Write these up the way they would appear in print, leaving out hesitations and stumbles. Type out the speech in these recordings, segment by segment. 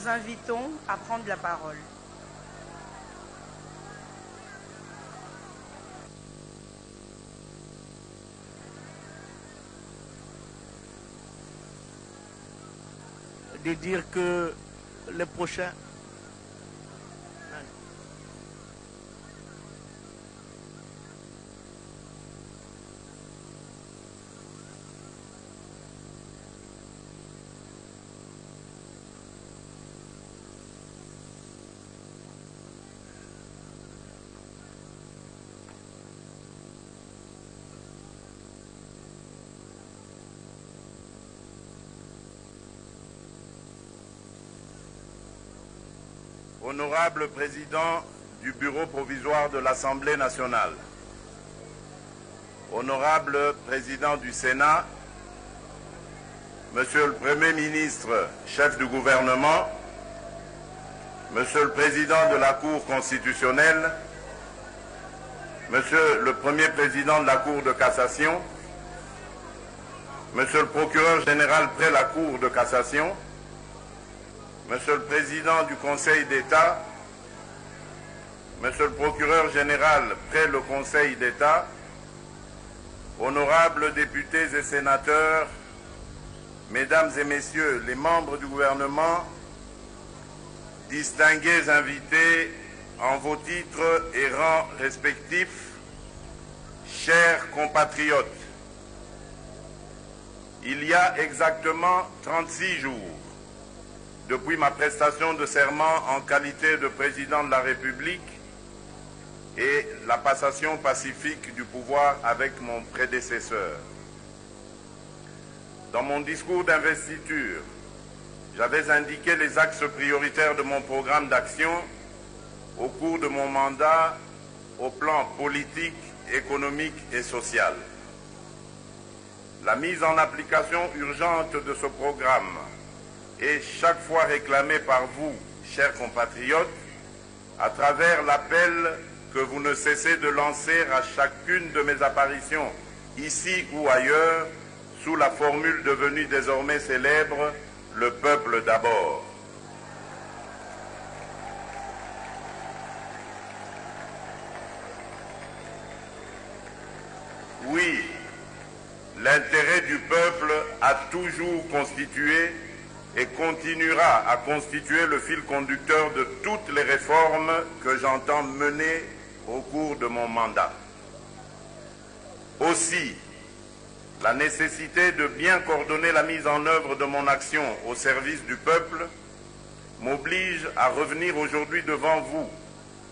vous invitons à prendre la parole. De dire que le prochain... Honorable Président du Bureau provisoire de l'Assemblée nationale, Honorable Président du Sénat, Monsieur le Premier ministre, chef du gouvernement, Monsieur le Président de la Cour constitutionnelle, Monsieur le Premier Président de la Cour de cassation, Monsieur le Procureur général près la Cour de cassation, Monsieur le Président du Conseil d'État, Monsieur le Procureur général près le Conseil d'État, honorables députés et sénateurs, Mesdames et Messieurs les membres du gouvernement, distingués invités en vos titres et rangs respectifs, chers compatriotes, il y a exactement 36 jours, depuis ma prestation de serment en qualité de président de la République et la passation pacifique du pouvoir avec mon prédécesseur. Dans mon discours d'investiture, j'avais indiqué les axes prioritaires de mon programme d'action au cours de mon mandat au plan politique, économique et social. La mise en application urgente de ce programme est chaque fois réclamée par vous, chers compatriotes, à travers l'appel que vous ne cessez de lancer à chacune de mes apparitions, ici ou ailleurs, sous la formule devenue désormais célèbre, le peuple d'abord. Oui, l'intérêt du peuple a toujours constitué et continuera à constituer le fil conducteur de toutes les réformes que j'entends mener au cours de mon mandat. Aussi, la nécessité de bien coordonner la mise en œuvre de mon action au service du peuple m'oblige à revenir aujourd'hui devant vous,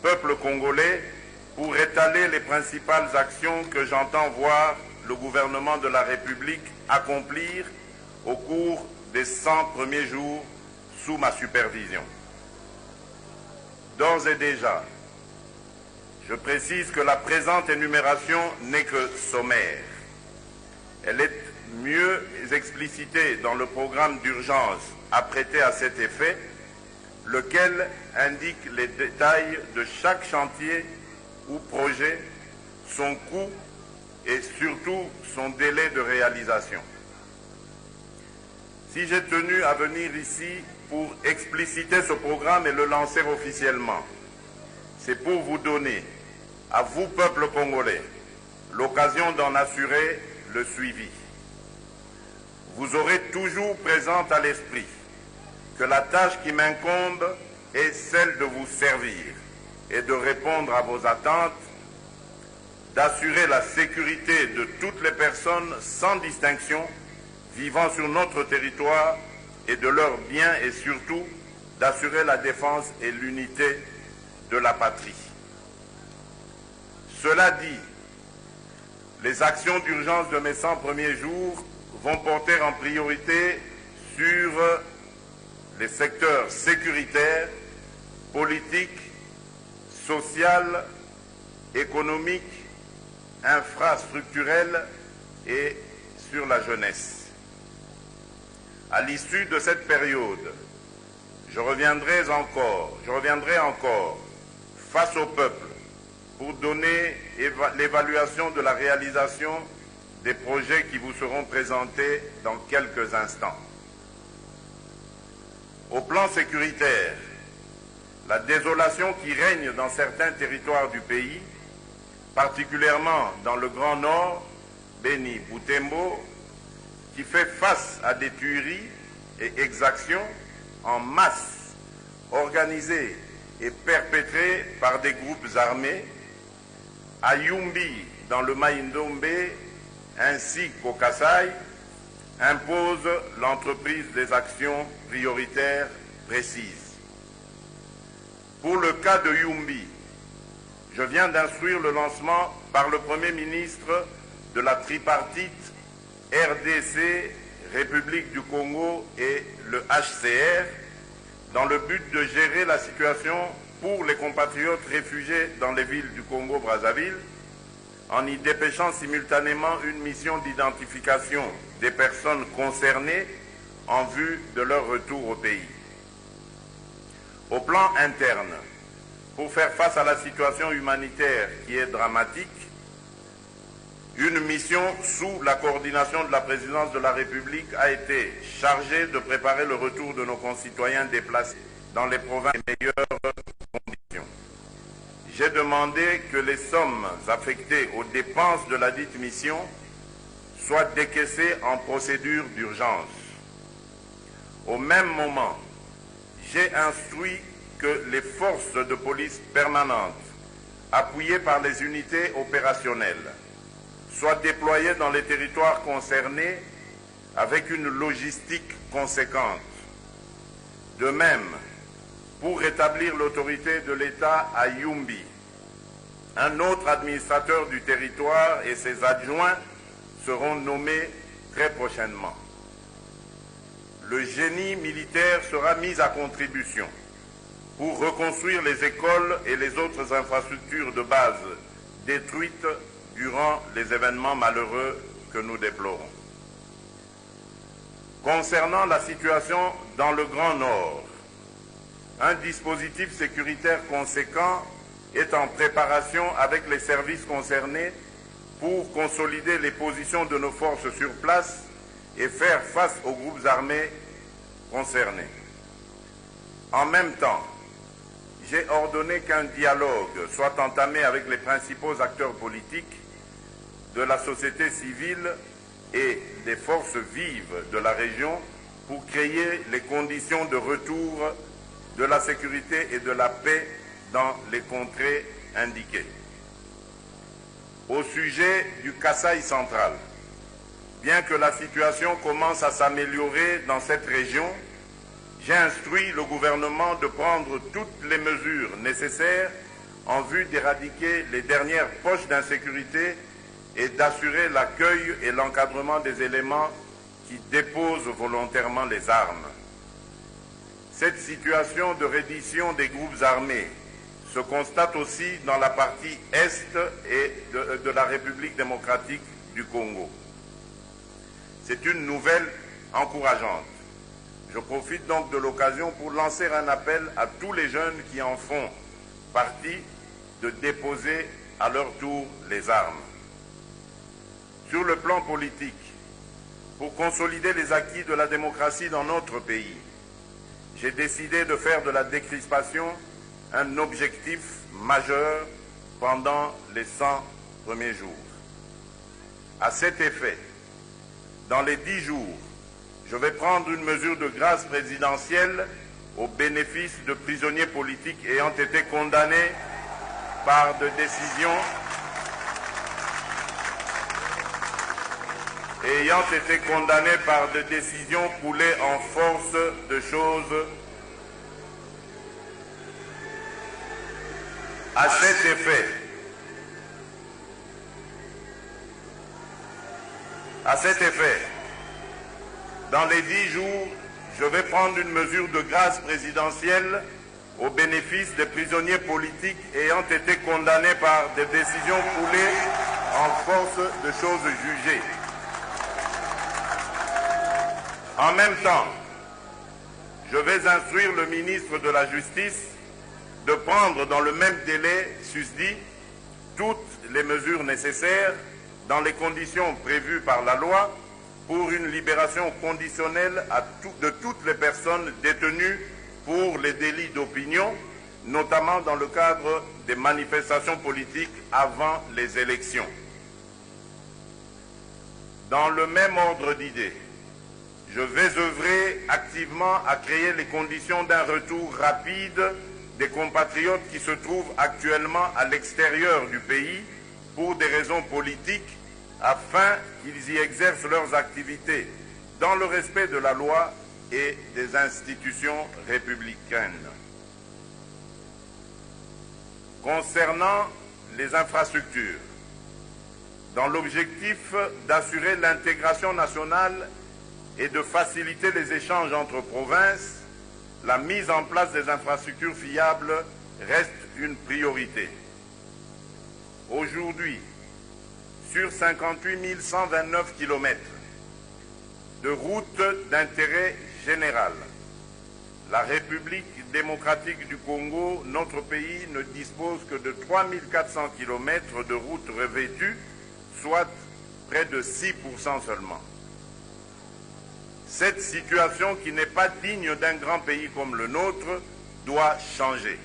peuple congolais, pour étaler les principales actions que j'entends voir le gouvernement de la République accomplir au cours des 100 premiers jours sous ma supervision. D'ores et déjà, je précise que la présente énumération n'est que sommaire. Elle est mieux explicitée dans le programme d'urgence apprêté à cet effet, lequel indique les détails de chaque chantier ou projet, son coût et surtout son délai de réalisation. Si j'ai tenu à venir ici pour expliciter ce programme et le lancer officiellement, c'est pour vous donner, à vous, peuple congolais, l'occasion d'en assurer le suivi. Vous aurez toujours présent à l'esprit que la tâche qui m'incombe est celle de vous servir et de répondre à vos attentes, d'assurer la sécurité de toutes les personnes sans distinction vivant sur notre territoire et de leurs biens et surtout d'assurer la défense et l'unité de la patrie. Cela dit, les actions d'urgence de mes 100 premiers jours vont porter en priorité sur les secteurs sécuritaires, politiques, social, économique, infrastructurel et sur la jeunesse. À l'issue de cette période, je reviendrai encore face au peuple pour donner l'évaluation de la réalisation des projets qui vous seront présentés dans quelques instants. Au plan sécuritaire, la désolation qui règne dans certains territoires du pays, particulièrement dans le Grand Nord, Beni, Butembo, qui fait face à des tueries et exactions en masse organisées et perpétrées par des groupes armés, à Yumbi, dans le Maïndombe, ainsi qu'au Kasaï, impose l'entreprise des actions prioritaires précises. Pour le cas de Yumbi, je viens d'instruire le lancement par le Premier ministre de la tripartite RDC, République du Congo et le HCR, dans le but de gérer la situation pour les compatriotes réfugiés dans les villes du Congo-Brazzaville, en y dépêchant simultanément une mission d'identification des personnes concernées en vue de leur retour au pays. Au plan interne, pour faire face à la situation humanitaire qui est dramatique, une mission sous la coordination de la présidence de la République a été chargée de préparer le retour de nos concitoyens déplacés dans les provinces des meilleures conditions. J'ai demandé que les sommes affectées aux dépenses de la dite mission soient décaissées en procédure d'urgence. Au même moment, j'ai instruit que les forces de police permanentes, appuyées par les unités opérationnelles, soient déployées dans les territoires concernés avec une logistique conséquente. De même, pour rétablir l'autorité de l'État à Yumbi, un autre administrateur du territoire et ses adjoints seront nommés très prochainement. Le génie militaire sera mis à contribution pour reconstruire les écoles et les autres infrastructures de base détruites durant les événements malheureux que nous déplorons. Concernant la situation dans le Grand Nord, un dispositif sécuritaire conséquent est en préparation avec les services concernés pour consolider les positions de nos forces sur place et faire face aux groupes armés concernés. En même temps, j'ai ordonné qu'un dialogue soit entamé avec les principaux acteurs politiques de la société civile et des forces vives de la région pour créer les conditions de retour de la sécurité et de la paix dans les contrées indiquées. Au sujet du Kasaï central, bien que la situation commence à s'améliorer dans cette région, j'ai instruit le gouvernement de prendre toutes les mesures nécessaires en vue d'éradiquer les dernières poches d'insécurité et d'assurer l'accueil et l'encadrement des éléments qui déposent volontairement les armes. Cette situation de reddition des groupes armés se constate aussi dans la partie est et de la République démocratique du Congo. C'est une nouvelle encourageante. Je profite donc de l'occasion pour lancer un appel à tous les jeunes qui en font partie de déposer à leur tour les armes. Sur le plan politique, pour consolider les acquis de la démocratie dans notre pays, j'ai décidé de faire de la décrispation un objectif majeur pendant les 100 premiers jours. À cet effet, dans les 10 jours, je vais prendre une mesure de grâce présidentielle au bénéfice de prisonniers politiques ayant été condamnés par des décisions coulées en force de choses. À cet effet, dans les 10 jours, je vais prendre une mesure de grâce présidentielle au bénéfice des prisonniers politiques ayant été condamnés par des décisions coulées en force de choses jugées. En même temps, je vais instruire le ministre de la Justice de prendre dans le même délai susdit toutes les mesures nécessaires dans les conditions prévues par la loi pour une libération conditionnelle de toutes les personnes détenues pour les délits d'opinion, notamment dans le cadre des manifestations politiques avant les élections. Dans le même ordre d'idées, je vais œuvrer activement à créer les conditions d'un retour rapide des compatriotes qui se trouvent actuellement à l'extérieur du pays pour des raisons politiques, afin qu'ils y exercent leurs activités dans le respect de la loi et des institutions républicaines. Concernant les infrastructures, dans l'objectif d'assurer l'intégration nationale et de faciliter les échanges entre provinces, la mise en place des infrastructures fiables reste une priorité. Aujourd'hui, sur 58 129 km de routes d'intérêt général, la République démocratique du Congo, notre pays, ne dispose que de 3 400 km de routes revêtues, soit près de 6% seulement. Cette situation, qui n'est pas digne d'un grand pays comme le nôtre, doit changer.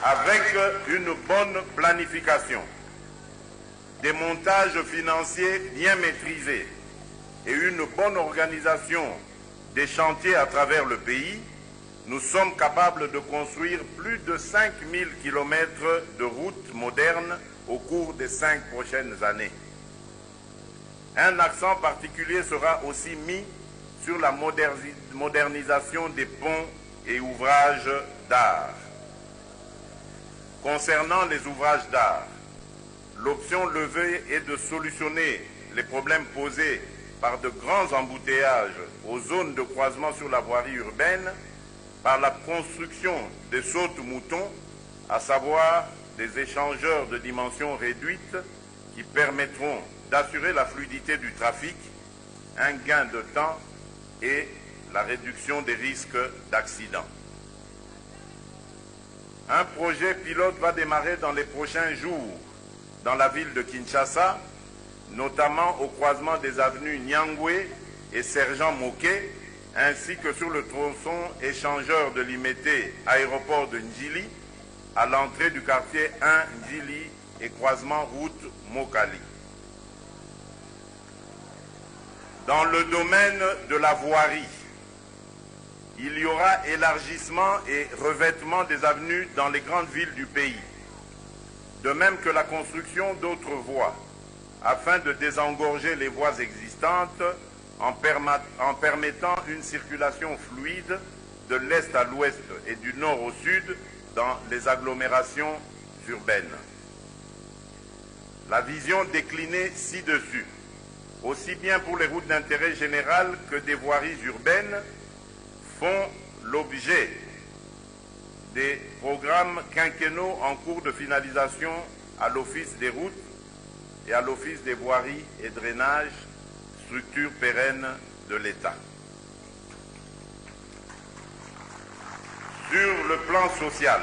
Avec une bonne planification, des montages financiers bien maîtrisés et une bonne organisation des chantiers à travers le pays, nous sommes capables de construire plus de 5000 km de routes modernes au cours des 5 prochaines années. Un accent particulier sera aussi mis sur la modernisation des ponts et ouvrages d'art. Concernant les ouvrages d'art, l'option levée est de solutionner les problèmes posés par de grands embouteillages aux zones de croisement sur la voirie urbaine par la construction des sautes-moutons, à savoir des échangeurs de dimension réduite qui permettront d'assurer la fluidité du trafic, un gain de temps et la réduction des risques d'accident. Un projet pilote va démarrer dans les prochains jours dans la ville de Kinshasa, notamment au croisement des avenues Nyangwe et Sergent Moké, ainsi que sur le tronçon échangeur de Limete, aéroport de Ndjili, à l'entrée du quartier 1 Ndjili et croisement route Mokali. Dans le domaine de la voirie, il y aura élargissement et revêtement des avenues dans les grandes villes du pays, de même que la construction d'autres voies, afin de désengorger les voies existantes en permettant une circulation fluide de l'est à l'ouest et du nord au sud dans les agglomérations urbaines. La vision déclinée ci-dessus, aussi bien pour les routes d'intérêt général que des voiries urbaines, font l'objet des programmes quinquennaux en cours de finalisation à l'Office des routes et à l'Office des voiries et drainages, structure pérenne de l'État. Sur le plan social,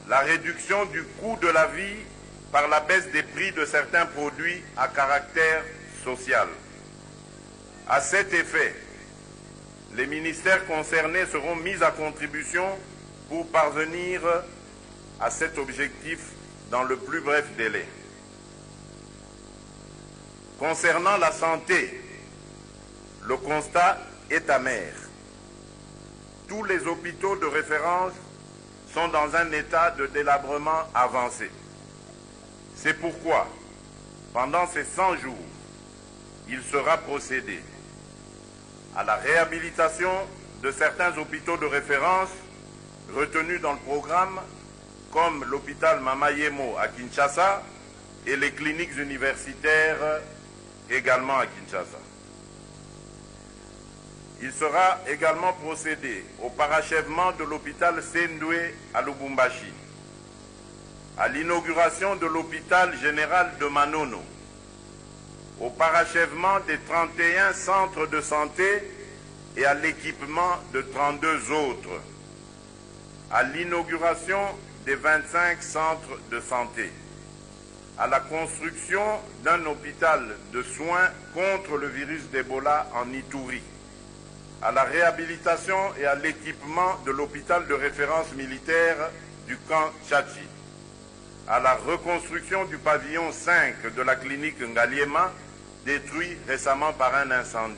la réduction du coût de la vie par la baisse des prix de certains produits à caractère social. À cet effet, les ministères concernés seront mis à contribution pour parvenir à cet objectif dans le plus bref délai. Concernant la santé, le constat est amer. Tous les hôpitaux de référence sont dans un état de délabrement avancé. C'est pourquoi, pendant ces 100 jours, il sera procédé à la réhabilitation de certains hôpitaux de référence retenus dans le programme, comme l'hôpital Mamayemo à Kinshasa et les cliniques universitaires également à Kinshasa. Il sera également procédé au parachèvement de l'hôpital Sendwe à Lubumbashi, à l'inauguration de l'hôpital général de Manono, au parachèvement des 31 centres de santé et à l'équipement de 32 autres, à l'inauguration des 25 centres de santé. à la construction d'un hôpital de soins contre le virus d'Ebola en Ituri, à la réhabilitation et à l'équipement de l'hôpital de référence militaire du camp Tchatchi, à la reconstruction du pavillon 5 de la clinique Ngaliema, détruit récemment par un incendie,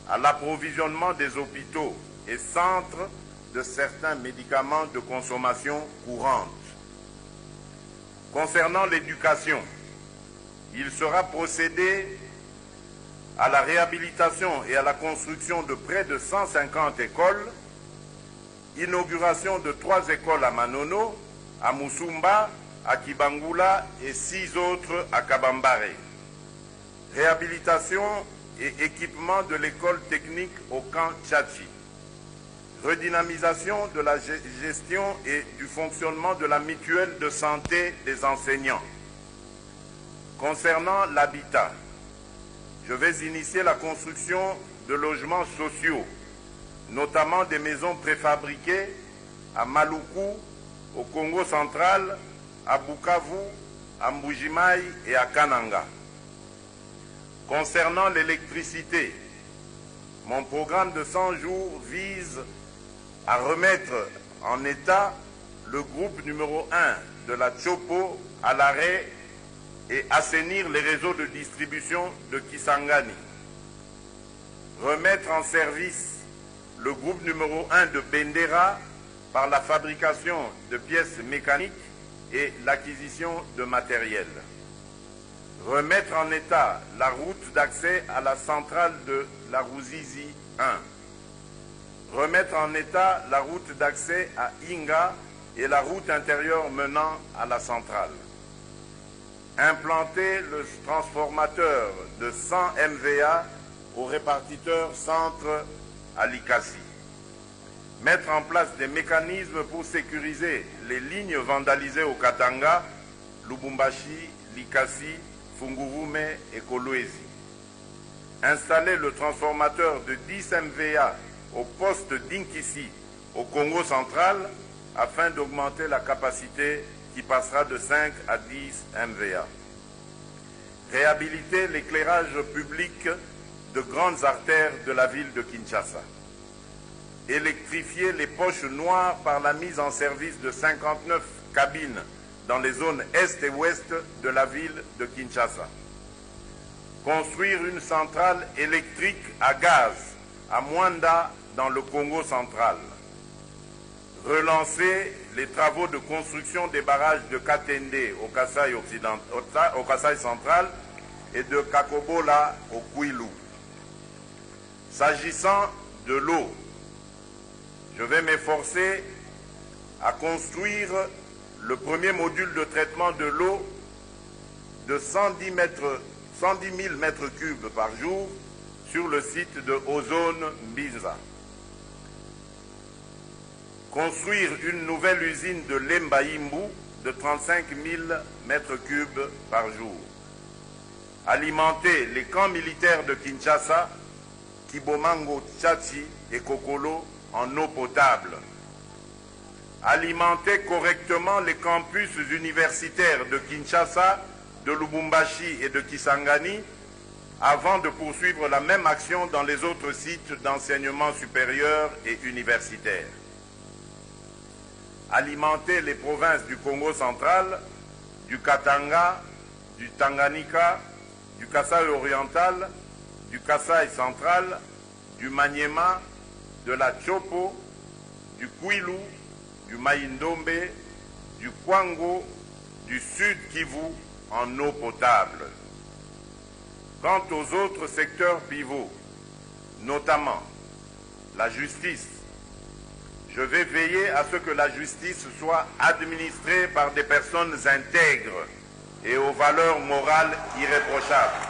à l'approvisionnement des hôpitaux et centres de certains médicaments de consommation courante. Concernant l'éducation, il sera procédé à la réhabilitation et à la construction de près de 150 écoles, inauguration de 3 écoles à Manono, à Musumba, à Kibangula et 6 autres à Kabambare. Réhabilitation et équipement de l'école technique au camp Tchatchi. Redynamisation de la gestion et du fonctionnement de la mutuelle de santé des enseignants. Concernant l'habitat, je vais initier la construction de logements sociaux, notamment des maisons préfabriquées à Maluku, au Congo central, à Bukavu, à Mbujimaï et à Kananga. Concernant l'électricité, mon programme de 100 jours vise à remettre en état le groupe numéro 1 de la Chopo à l'arrêt et assainir les réseaux de distribution de Kisangani. Remettre en service le groupe numéro 1 de Bendera par la fabrication de pièces mécaniques et l'acquisition de matériel. Remettre en état la route d'accès à la centrale de la Ruzizi 1. Remettre en état la route d'accès à Inga et la route intérieure menant à la centrale. Implanter le transformateur de 100 MVA au répartiteur centre à Likasi. Mettre en place des mécanismes pour sécuriser les lignes vandalisées au Katanga, Lubumbashi, Likasi, Fungurume et Kolwezi. Installer le transformateur de 10 MVA au poste d'Inkisi au Congo central afin d'augmenter la capacité qui passera de 5 à 10 MVA. Réhabiliter l'éclairage public de grandes artères de la ville de Kinshasa. Électrifier les poches noires par la mise en service de 59 cabines dans les zones est et ouest de la ville de Kinshasa. Construire une centrale électrique à gaz à Mwanda dans le Congo central. Relancer les travaux de construction des barrages de Katende au Kasai central et de Kakobola au Kwilu. S'agissant de l'eau, je vais m'efforcer à construire le premier module de traitement de l'eau de 110 000 mètres cubes par jour sur le site de Ozone Mbinza. Construire une nouvelle usine de Lembaimbu de 35 000 mètres cubes par jour. Alimenter les camps militaires de Kinshasa, Kibomango, Tchatchi et Kokolo en eau potable. Alimenter correctement les campus universitaires de Kinshasa, de Lubumbashi et de Kisangani avant de poursuivre la même action dans les autres sites d'enseignement supérieur et universitaire. Alimenter les provinces du Congo central, du Katanga, du Tanganyika, du Kasai oriental, du Kasai central, du Maniema, de la Chopo, du Kwilu, du Maïndombe, du Kwango, du Sud Kivu en eau potable. Quant aux autres secteurs pivots, notamment la justice, je vais veiller à ce que la justice soit administrée par des personnes intègres et aux valeurs morales irréprochables.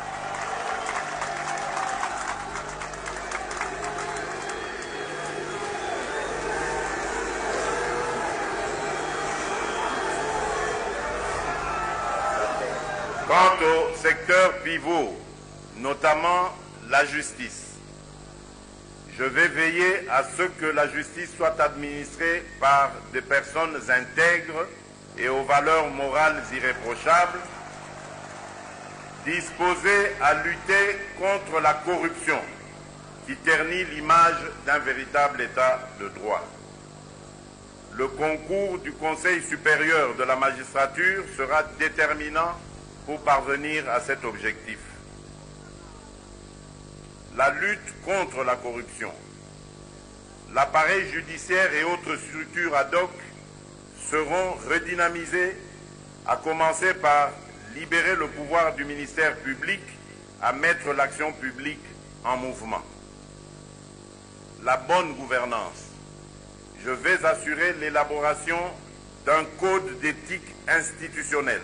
Quant au secteur pivot, notamment la justice, je vais veiller à ce que la justice soit administrée par des personnes intègres et aux valeurs morales irréprochables, disposé à lutter contre la corruption qui ternit l'image d'un véritable État de droit. Le concours du Conseil supérieur de la magistrature sera déterminant pour parvenir à cet objectif. La lutte contre la corruption, l'appareil judiciaire et autres structures ad hoc seront redynamisés, à commencer par libérer le pouvoir du ministère public à mettre l'action publique en mouvement. La bonne gouvernance. Je vais assurer l'élaboration d'un code d'éthique institutionnelle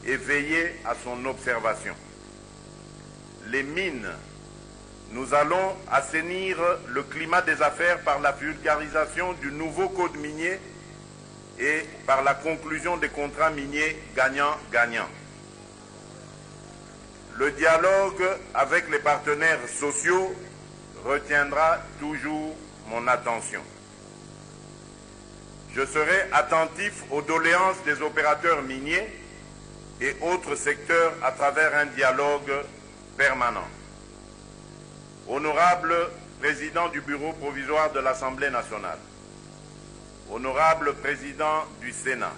et veiller à son observation. Les mines. Nous allons assainir le climat des affaires par la vulgarisation du nouveau code minier et par la conclusion des contrats miniers gagnant-gagnant. Le dialogue avec les partenaires sociaux retiendra toujours mon attention. Je serai attentif aux doléances des opérateurs miniers et autres secteurs à travers un dialogue permanent. Honorable Président du Bureau provisoire de l'Assemblée nationale, Honorable Président du Sénat,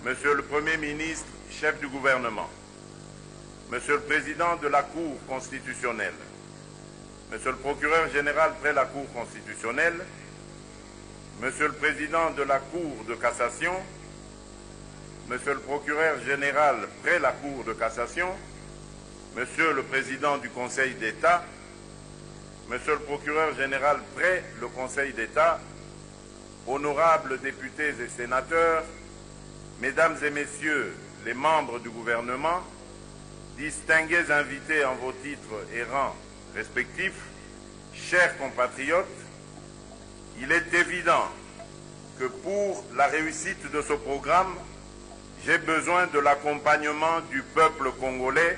Monsieur le Premier ministre, chef du gouvernement, Monsieur le Président de la Cour constitutionnelle, Monsieur le Procureur général près la Cour constitutionnelle, Monsieur le Président de la Cour de cassation, Monsieur le Procureur général près la Cour de cassation, Monsieur le Président du Conseil d'État, Monsieur le Procureur général près le Conseil d'État, honorables députés et sénateurs, Mesdames et Messieurs les membres du gouvernement, distingués invités en vos titres et rangs respectifs, chers compatriotes, il est évident que pour la réussite de ce programme, j'ai besoin de l'accompagnement du peuple congolais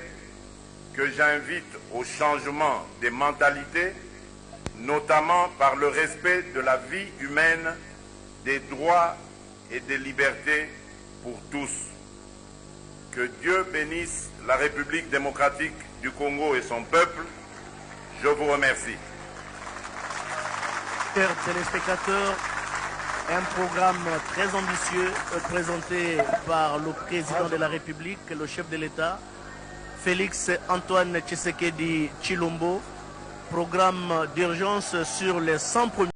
que j'invite au changement des mentalités, notamment par le respect de la vie humaine, des droits et des libertés pour tous. Que Dieu bénisse la République démocratique du Congo et son peuple. Je vous remercie. Chers téléspectateurs, un programme très ambitieux présenté par le président de la République, le chef de l'État, Félix Antoine Tshisekedi Tshilombo, programme d'urgence sur les 100 premiers